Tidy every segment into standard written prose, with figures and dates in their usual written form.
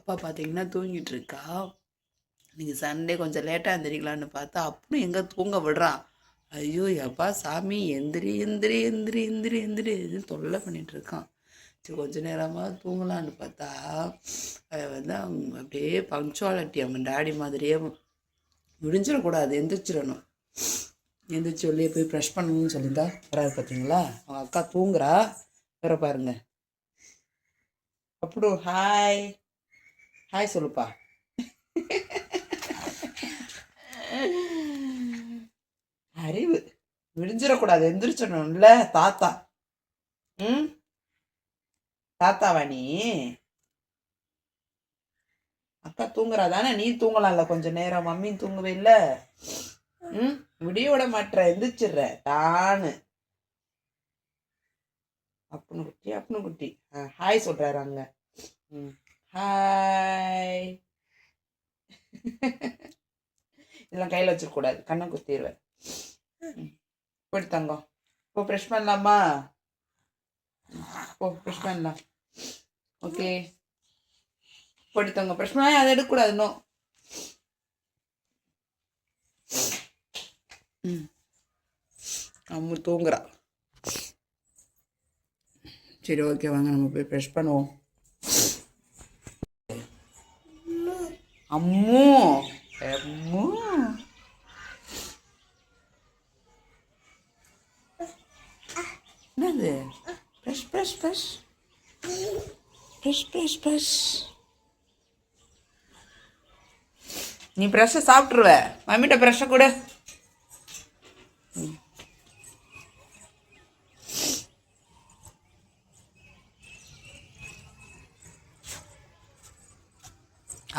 பாப்பா பார்த்தீங்கன்னா தூங்கிட்டு இருக்கா. இன்னைக்கு சண்டே கொஞ்சம் லேட்டாக எந்திரிக்கலான்னு பார்த்தா அப்படியும் எங்கே தூங்க விடுறான். ஐயோ எப்பா சாமி, எந்திரி எந்திரி எந்திரி எந்திரி எந்திரி எதுன்னு தொல்லை பண்ணிட்டு இருக்கான். சரி கொஞ்ச நேரமாக தூங்கலான்னு பார்த்தா வந்து அவங்க அப்படியே பங்க்சுவாலிட்டி அவங்க டேடி மாதிரியே விடிஞ்சிடக்கூடாது, எந்திரிச்சிடணும். எந்திரிச்சு வெளியே போய் ப்ரெஷ் பண்ணணும்னு சொல்லியிருந்தா வராது. பார்த்தீங்களா, அவங்க அக்கா தூங்குறா. வேற பாருங்க. அப்புறம் ஹாய் ஹாய் சொல்லுப்பா. அறிவு விடிஞ்சிடக்கூடாது, எந்திரிச்சிடணும்ல தாத்தா. ம் தாத்தாவா நீ? அக்கா தூங்குறா தானே, நீ தூங்கலாம்ல கொஞ்ச நேரம். மம்மி தூங்கவே இல்லை. விடிய விட மாட்டேற, எந்திரிச்சிடுற தானு. அப்புன்னு குட்டி அப்புன்னு குட்டி ஹாய் சொல்றாரு அங்க. ஹாய். இதெல்லாம் கையில் வச்சிடக்கூடாது, கண்ணை குத்திடுவேன். போயிட்டு தங்கம், இப்போ ப்ரெஷ் பண்ணலாமா? ஓ ப்ரெஷ் பண்ணலாம். ஓகே போயிட்டு தங்க, ப்ரெஷ் பண்ண அதை எடுக்கக்கூடாது இன்னும். அம்மு தூங்குறா. சரி ஓகே வாங்க நம்ம போய் ப்ரெஷ் பண்ணுவோம். அம்மு அம்மு என்னது? Brush brush brush brush brush brush. நீ ப்ரெஷ்ஷை சாப்பிட்ருவ. மம்மிட்ட ப்ரெஷ்ஷை கூட.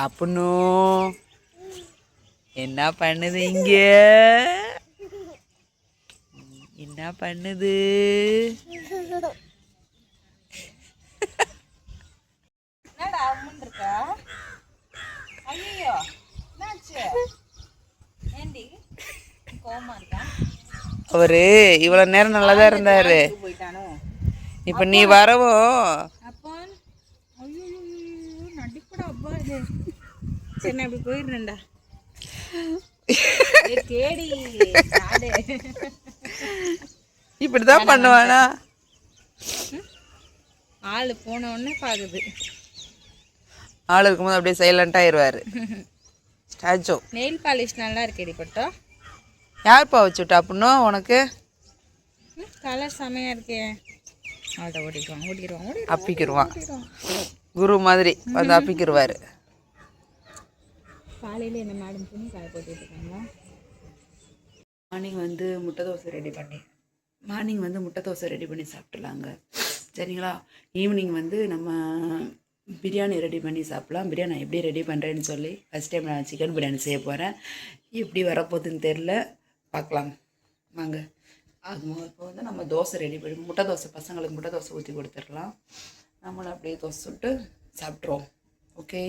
அப்புன்னு என்ன பண்ணுது இங்க? என்ன பண்ணுது? என்னடா அம்முன்னு இருக்கா? ஐயோ என்னாச்சு? ஏண்டி கோவமா இருக்கா? அவரு இவ்வளவு நேரம் நல்லாதான் இருந்தாரு. இப்ப நீ வரவும் அப்பா ஐயோ நடிப்படா அப்பா இது. சரி நான் இப்படி போயிடுறேன்டா. தேடி இப்படிதான் பண்ணுவானா? ஆளு போன உடனே பாக்குது. ஆள் இருக்கும்போது அப்படியே சைலண்டா ஆயிடுவாரு. ஸ்டாச்சு. நெயில் பாலிஷ் நல்லா இருக்கேடி பட்டோ. யார்ப்பா வச்சுட்டா அப்படின்னா உனக்கு? கலர் செமையா இருக்கே. அவள்கிட்ட ஓடிடுவான் அப்பிக்கிடுவான். குரு மாதிரி வந்து அப்பிக்கிடுவாரு. காலையில் என்ன மேடம் துணி காய போட்டுட்டு இருக்காங்களா? மார்னிங் வந்து முட்டை தோசை ரெடி பண்ணி சாப்பிட்லாங்க. சரிங்களா? ஈவினிங் வந்து நம்ம பிரியாணி ரெடி பண்ணி சாப்பிட்லாம். பிரியாணி நான் எப்படி ரெடி பண்ணுறேன்னு சொல்லி ஃபஸ்ட் டைம் நான் சிக்கன் பிரியாணி செய்ய போகிறேன். எப்படி வரப்போகுதுன்னு தெரில, பார்க்கலாம் வாங்க. அது இப்போ வந்து நம்ம தோசை ரெடி பண்ணி முட்டை தோசை, பசங்களுக்கு முட்டை தோசை ஊற்றி கொடுத்துடலாம். நம்மளும் அப்படியே தோசை சுட்டு சாப்பிட்ருவோம். ஓகே.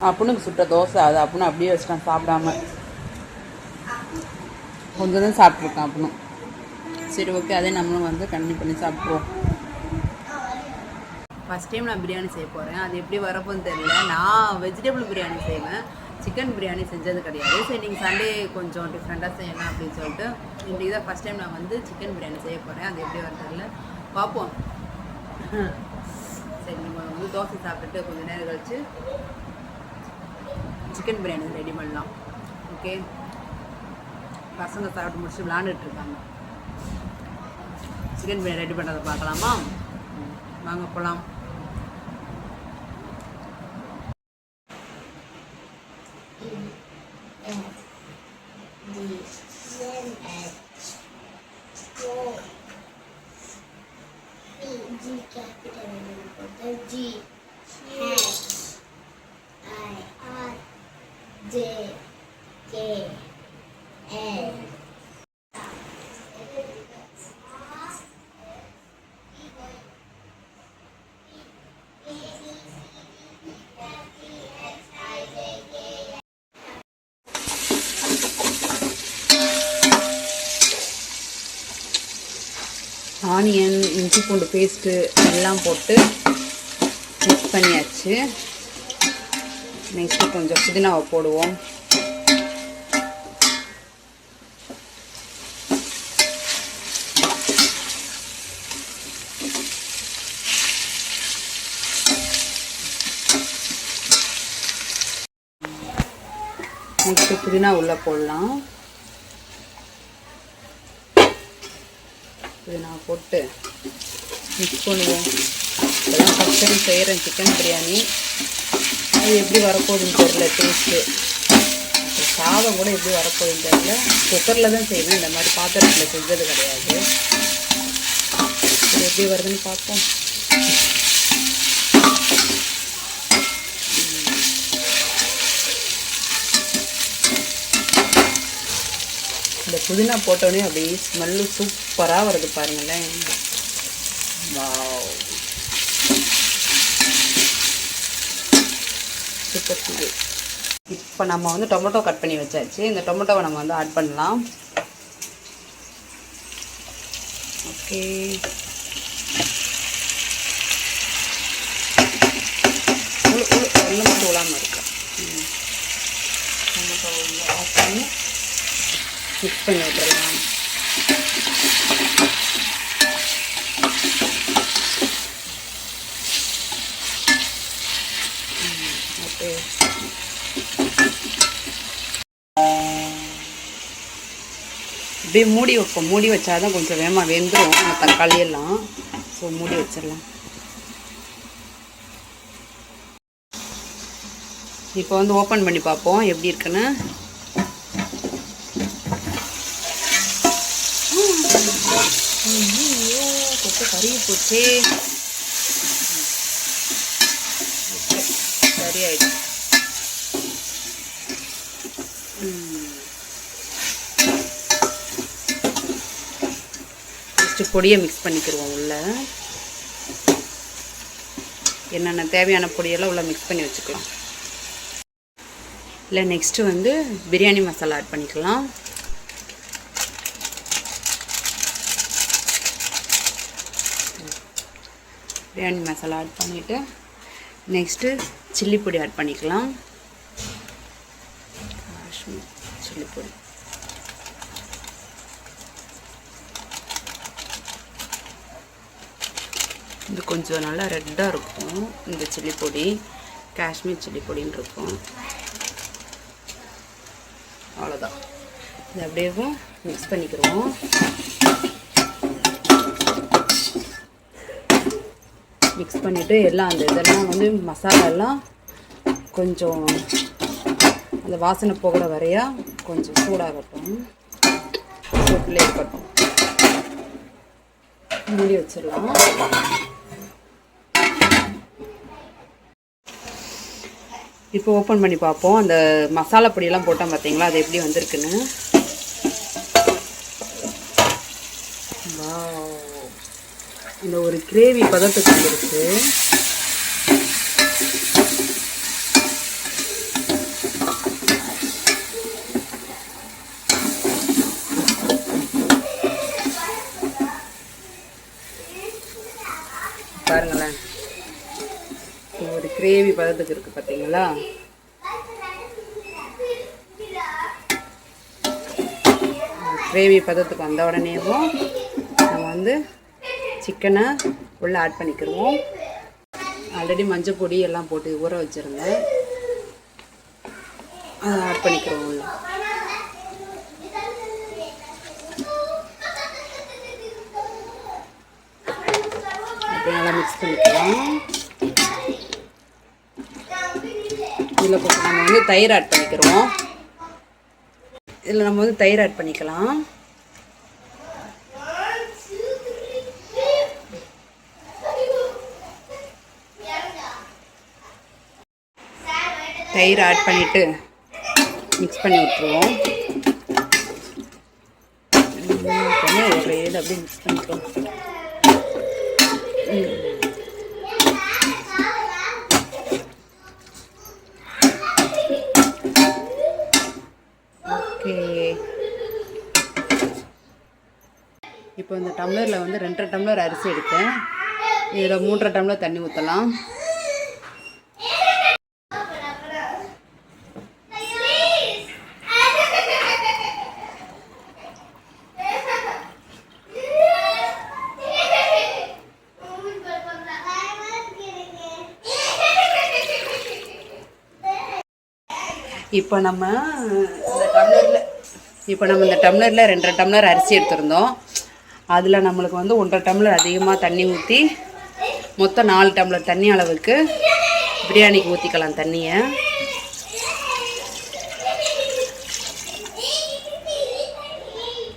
அப்புனுக்கு சுட்ட தோசை அது அப்புன்னு அப்படியே வச்சுட்டான் சாப்பிடாம. கொஞ்சம் தான் சாப்பிட்ருக்கான் அப்புனும். சரி ஓகே, அதே நம்மளும் வந்து கண்டினியூ பண்ணி சாப்பிட்ருவோம். ஃபஸ்ட் டைம் நான் பிரியாணி செய்ய போகிறேன். அது எப்படி வரப்போன்னு தெரியல. நான் வெஜிடபிள் பிரியாணி செய்வேன், சிக்கன் பிரியாணி செஞ்சது கிடையாது. சரி நீங்கள் சண்டே கொஞ்சம் டிஃப்ரெண்ட்டாக செய்யலாம் அப்படின்னு சொல்லிட்டு இன்றைக்கி தான் ஃபஸ்ட் டைம் நான் வந்து சிக்கன் பிரியாணி செய்ய போகிறேன். அது எப்படி வரதில்ல பார்ப்போம். சரி நம்ம வந்து தோசை சாப்பிட்டுட்டு கொஞ்சம் நேரம் கழிச்சு சிக்கன் பிரியாணி ரெடி பண்ணலாம். ஓகே. பசங்க சாப்பிட்டு முடிச்சு விளாண்டுட்டு இருக்காங்க. சிக்கன் பிரியாணி ரெடி பண்ணுறதை பார்க்கலாமா? வாங்க போகலாம். ஆனியன், இஞ்சி பூண்டு பேஸ்ட்டு எல்லாம் போட்டு மிக்ஸ் பண்ணியாச்சு. நெக்ஸ்ட்டு கொஞ்சம் புதினாவை போடுவோம். நெக்ஸ்ட்டு புதினா உள்ளே போடலாம். புதினா போட்டு மிக்ஸ் பண்ணுவோம். இதெல்லாம் ஃபஸ்ட் டைம் செய்கிறேன் சிக்கன் பிரியாணி. அது எப்படி வரப்போகுதுன்னு தெரியல டேஸ்ட்டு. சாதம் கூட எப்படி வரப்போகுதுன்னு தெரியல. குக்கரில் தான் செய்வேன், இந்த மாதிரி பாத்திரத்தில் செஞ்சது கிடையாது. இது எப்படி வருதுன்னு பார்ப்போம். இந்த புதினா போட்டோடனே அப்படியே ஸ்மெல்லு சூப்பராக வருது பாருங்களேன். Wow, super smell. இப்போ நம்ம வந்து டொமேட்டோ கட் பண்ணி வச்சாச்சு. இந்த டொமேட்டோவை நம்ம வந்து ஆட் பண்ணலாம். ஓகே, எல்லாம் தூளாமல் இருக்கா. டொமேட்டோ ஆட் பண்ணி மிக்ஸ் பண்ணி விட்டுடலாம். ஓகே, இப்படியே மூடி வைப்போம். மூடி வச்சாதான் கொஞ்சம் வேகமாக வெந்துடும் அந்த தக்காளி எல்லாம். ஸோ மூடி வச்சிடலாம். இப்போ வந்து ஓப்பன் பண்ணி பார்ப்போம் எப்படி இருக்குன்னு. ஐயோ, கொட்டை கறியை போச்சு. சரி ஆயிடுச்சு. ஃபஸ்ட்டு பொடியை மிக்ஸ் பண்ணிக்கிடுவோம். உள்ள என்னென்ன தேவையான பொடியெல்லாம் உள்ள மிக்ஸ் பண்ணி வச்சுக்கலாம். இல்லை நெக்ஸ்ட்டு வந்து பிரியாணி மசாலா ஆட் பண்ணிக்கலாம். பிரியாணி மசாலா ஆட் பண்ணிவிட்டு நெக்ஸ்ட்டு சில்லி பொடி ஆட் பண்ணிக்கலாம். காஷ்மீர் சில்லி பொடி. இது கொஞ்சம் நல்லா ரெட்டாக இருக்கும். இந்த சில்லி பொடி காஷ்மீர் சில்லி பொடின்னு இருக்கும். அவ்வளோதான். இது அப்படியே மிக்ஸ் பண்ணிக்கிறோம். மிக்ஸ் பண்ணிவிட்டு எல்லாம் அந்த இதெல்லாம் வந்து மசாலா எல்லாம் கொஞ்சம் அந்த வாசனை போகிற வரையா கொஞ்சம் சூடாகட்டும். சூட்டில் இருக்கட்டும். மூடி வச்சிடலாம். இப்போ ஓப்பன் பண்ணி பார்ப்போம். அந்த மசாலா பொடியெல்லாம் போட்டோம் பார்த்தீங்களா, அது எப்படி வந்திருக்குன்னு. இந்த ஒரு கிரேவி பதத்துக்கு வந்துருக்கு. பாருங்களேன், ஒரு கிரேவி பதத்துக்கு இருக்கு பார்த்தீங்களா. கிரேவி பதத்துக்கு வந்த உடனேவும் நம்ம வந்து சிக்கனை உள்ளே ஆட் பண்ணிக்கிடுவோம். ஆல்ரெடி மஞ்சள் பொடி எல்லாம் போட்டு ஊற வச்சுருந்தேன், அதை ஆட் பண்ணிக்கிறோம் உள்ள. அப்படி நல்லா மிக்ஸ் பண்ணிக்கலாம். இதில் கொஞ்சம் நம்ம வந்து தயிர் ஆட் பண்ணிக்கிறோம். இதில் நம்ம வந்து தயிர் ஆட் பண்ணிக்கலாம். தயிர் ஆட் பண்ணிவிட்டு மிக்ஸ் பண்ணி விட்டுருவோம். ஒரே இது அப்படியே மிக்ஸ் பண்ணிக்கிறோம். ஓகே, இப்போ இந்த டம்ளரில் வந்து 2.5 டம்ளர் அரிசி எடுத்தேன். இதில் 3.5 டம்ளர் தண்ணி ஊற்றலாம். இப்போ நம்ம இந்த டம்ளரில் 2.5 டம்ளர் அரிசி எடுத்திருந்தோம். அதில் நம்மளுக்கு வந்து 1.5 டம்ளர் அதிகமாக தண்ணி ஊற்றி மொத்தம் 4 டம்ளர் தண்ணி அளவுக்கு பிரியாணிக்கு ஊற்றிக்கலாம் தண்ணியை.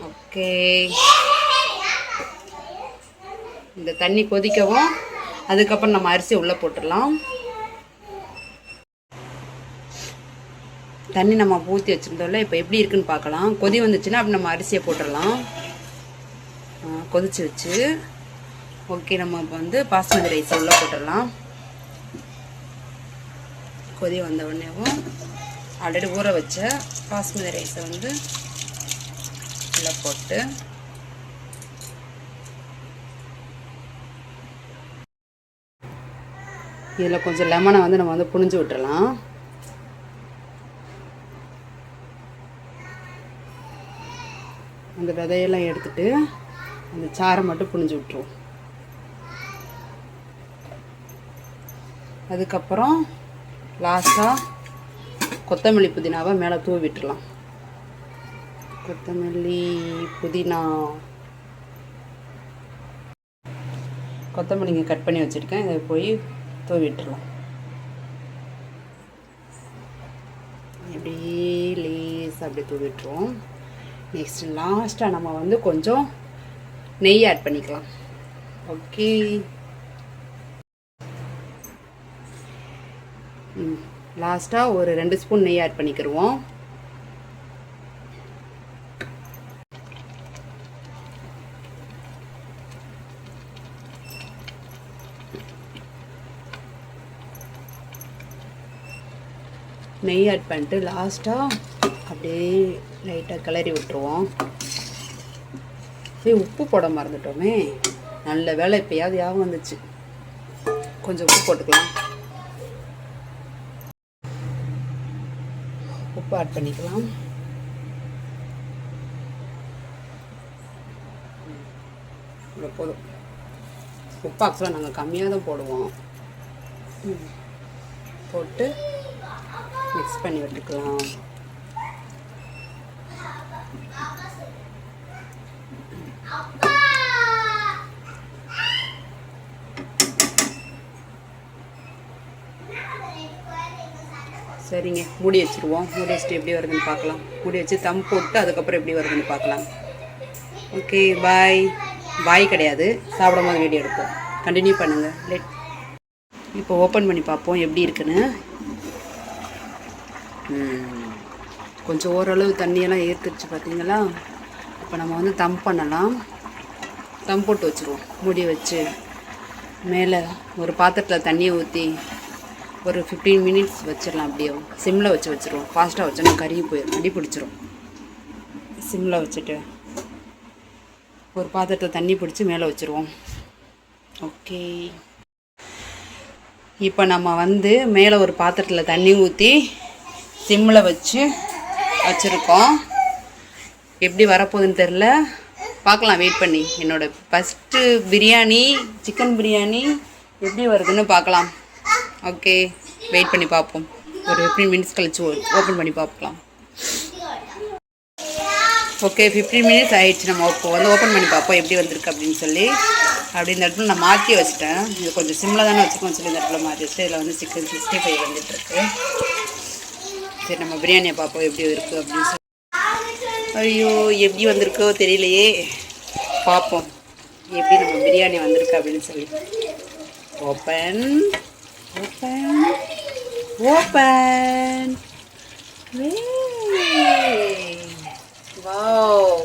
ஓகே, இந்த தண்ணி கொதிக்கவும் அதுக்கப்புறம் நம்ம அரிசி உள்ளே போட்டுடலாம். தண்ணி நம்ம ஊற்றி வச்சுருந்தோம்ல, இப்போ எப்படி இருக்குன்னு பார்க்கலாம். கொதி வந்துச்சுன்னா அப்படி நம்ம அரிசியை போட்டுடலாம். கொதிச்சு வச்சு ஓகே, நம்ம இப்போ வந்து பாஸ்மதி ரைஸை உள்ளே போட்டுடலாம். கொதி வந்த உடனேவும் ஆல்ரெடி ஊற வச்ச பாஸ்மதி ரைஸை வந்து உள்ளே போட்டு இதில் கொஞ்சம் லெமனை வந்து நம்ம வந்து புழிஞ்சு விட்டுறலாம். அந்த விதையெல்லாம் எடுத்துட்டு அந்த சாறை மட்டும் புழிஞ்சு விட்டுருவோம். அதுக்கப்புறம் லாஸ்ட்டாக கொத்தமல்லி புதினாவை மேலே தூவி விட்டுடலாம். கொத்தமல்லி புதினா, கொத்தமல்லிங்க கட் பண்ணி வச்சுருக்கேன், இதை போய் தூவி விட்டுடலாம். இப்படி லேஸ் அப்படி தூவி விட்டுருவோம். நெக்ஸ்ட் லாஸ்ட்டாக நம்ம வந்து கொஞ்சம் நெய் ஆட் பண்ணிக்கலாம். ஓகே, லாஸ்ட்டாக ஒரு 2 ஸ்பூன் நெய் ஆட் பண்ணிக்கிடுவோம். நெய் ஆட் பண்ணிட்டு லாஸ்ட்டாக அப்படியே லைட்டாக கிளறி விட்டுருவோம். உப்பு போட மறந்துட்டோமே, நல்ல வேலை இப்போயாவது ஞாபகம் வந்துச்சு. கொஞ்சம் உப்பு போட்டுக்கலாம். உப்பு ஆட் பண்ணிக்கலாம். இவ்வளோ போதும். உப்பு ஆக்சுவலாக நாங்கள் கம்மியாக தான் போடுவோம். போட்டு மிக்ஸ் பண்ணி விட்டுக்கலாம். சரிங்க, மூடி வச்சுருவோம். மூடி வச்சுட்டு எப்படி வருதுன்னு பார்க்கலாம். மூடி வச்சு தம் போட்டு அதுக்கப்புறம் எப்படி வருதுன்னு பார்க்கலாம். Okay, bye. பாய் கிடையாது, சாப்பிடும் போது வீடியோ எடுப்போம். கண்டினியூ பண்ணுங்கள். இப்போ ஓப்பன் பண்ணி பார்ப்போம் எப்படி இருக்குன்னு. கொஞ்சம் ஓரளவு தண்ணியெல்லாம் ஏற்றுச்சு பார்த்தீங்களா. இப்போ நம்ம வந்து தம் பண்ணலாம். தம் போட்டு வச்சுருவோம். மூடி வச்சு மேலே ஒரு பாத்திரத்தில் தண்ணியை ஊற்றி ஒரு 15 மினிட்ஸ் வச்சிடலாம். அப்படியே சிம்மில் வச்சுருவோம். ஃபாஸ்ட்டாக வச்சோன்னா கருகி போயிடும், அடி பிடிச்சிரும். சிம்மில் வச்சுட்டு ஒரு பாத்திரத்தில் தண்ணி பிடிச்சி மேலே வச்சுருவோம். ஓகே, இப்போ நம்ம வந்து மேலே ஒரு பாத்திரத்தில் தண்ணி ஊற்றி சிம்மில் வச்சுருக்கோம். எப்படி வரப்போகுதுன்னு தெரில, பார்க்கலாம் வெயிட் பண்ணி. என்னோடய ஃபஸ்ட்டு பிரியாணி, சிக்கன் பிரியாணி எப்படி வருதுன்னு பார்க்கலாம். ஓகே, வெயிட் பண்ணி பார்ப்போம். ஒரு 15 மினிட்ஸ் கழிச்சு ஓப்பன் பண்ணி பார்க்கலாம். ஓகே, 15 மினிட்ஸ் ஆகிடுச்சு. நம்ம இப்போ வந்து ஓப்பன் பண்ணி பார்ப்போம் எப்படி வந்திருக்கு அப்படின்னு சொல்லி. அப்படி இந்த இடத்துல நான் மாற்றி வச்சுட்டேன். இது கொஞ்சம் சிம்மில் தானே வச்சுக்கோன்னு சொல்லி இந்த இடத்துல மாற்றி வச்சுட்டு இதில் வந்து சிக்கன் 65 வந்துட்டுருக்கு. சரி, நம்ம பிரியாணியை பார்ப்போம் எப்படி இருக்குது அப்படின்னு சொல்லி. ஐயோ, எப்படி வந்திருக்கோ தெரியலையே. பார்ப்போம் எப்படி நம்ம பிரியாணி வந்திருக்கு அப்படின்னு சொல்லி. Open open open. வாவ்,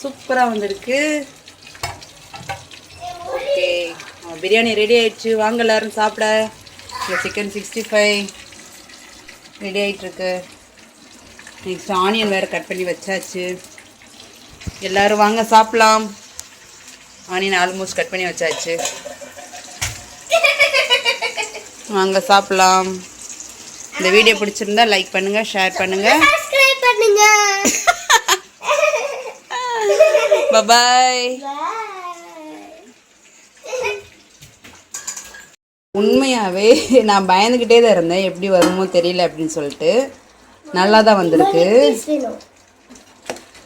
சூப்பராக வந்திருக்கு. ஓகே, பிரியாணி ரெடி ஆயிடுச்சு. வாங்க எல்லாரும் சாப்பிட. சிக்கன் 65 ரெடி ஆகிட்டுருக்கு. நெக்ஸ்ட் ஆனியன் வேறு கட் பண்ணி வச்சாச்சு. எல்லோரும் வாங்க சாப்பிட்லாம். ஆனியன் ஆல்மோஸ்ட் கட் பண்ணி வச்சாச்சு. வாங்க சாப்பிட்லாம். இந்த வீடியோ பிடிச்சிருந்தா லைக் பண்ணுங்கள், ஷேர் பண்ணுங்கள், சப்ஸ்கிரைப் பண்ணுங்கள். பாய். உண்மையாகவே நான் பயந்துக்கிட்டே தான் இருந்தேன் எப்படி வருமோ தெரியல அப்படின்னு சொல்லிட்டு. நல்லா தான் வந்திருக்கு.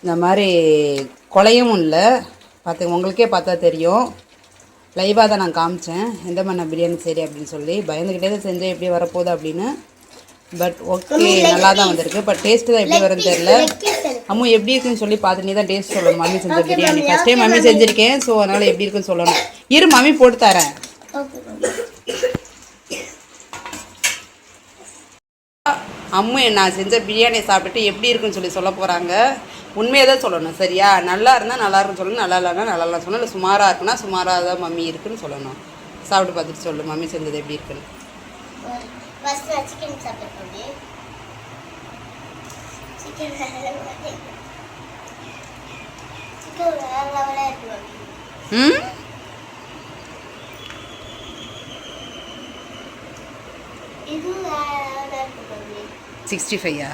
இந்த மாதிரி குலையும் இல்லை. பார்த்து உங்களுக்கே பார்த்தா தெரியும். லைவாக தான் நான் காமிச்சேன் எந்த மாதிரி பிரியாணி சரி அப்படின்னு சொல்லி. பயந்துக்கிட்டே தான் செஞ்சேன் எப்படி வரப்போகுது அப்படின்னு. பட் ஓகே நல்லா தான் வந்திருக்கு. பட் டேஸ்ட்டு தான் எப்படி வரும்னு தெரியல. அம்மா எப்படி இருக்குன்னு சொல்லி பார்த்து நீ தான் டேஸ்ட் சொல்லணும். மம்மி செஞ்ச பிரியாணி ஃபஸ்ட் டைம் மம்மி செஞ்சுருக்கேன். ஸோ அதனால் எப்படி இருக்குன்னு சொல்லணும். இரு மம்மி போட்டு தரேன். அம்மு நான் செஞ்ச பிரியாணி சாப்பிட்டுட்டு எப்படி இருக்குன்னு சொல்லி சொல்ல போகிறாங்க. உண்மையை தான் சொல்லணும் சரியா? நல்லா இருந்தால் நல்லா இருக்குன்னு சொல்லணும், நல்லா இல்லைன்னா நல்லா இல்லை சொல்லணும். இல்லை சுமாராக இருக்குன்னா சுமாராக தான் மம்மி இருக்குன்னு சொல்லணும். சாப்பிட்டு பார்த்துட்டு சொல்லு மம்மி செஞ்சது எப்படி இருக்குன்னு. ம் 65யா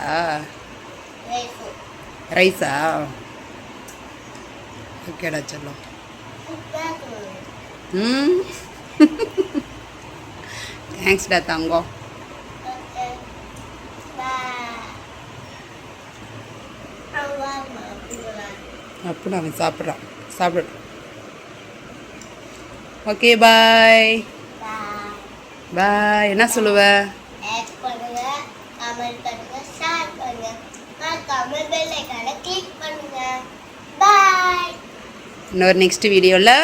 ரைஸா? ஓகேடா சொல்லும். ம் தேங்க்ஸ்டா தங்கம். அப்படின்னு அவன் சாப்பிட்றான். சாப்பிடட்டும். Okay bye. பாய். என்ன சொல்லுவ? இன்னொரு நெக்ஸ்ட் வீடியோவில்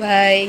பாய்.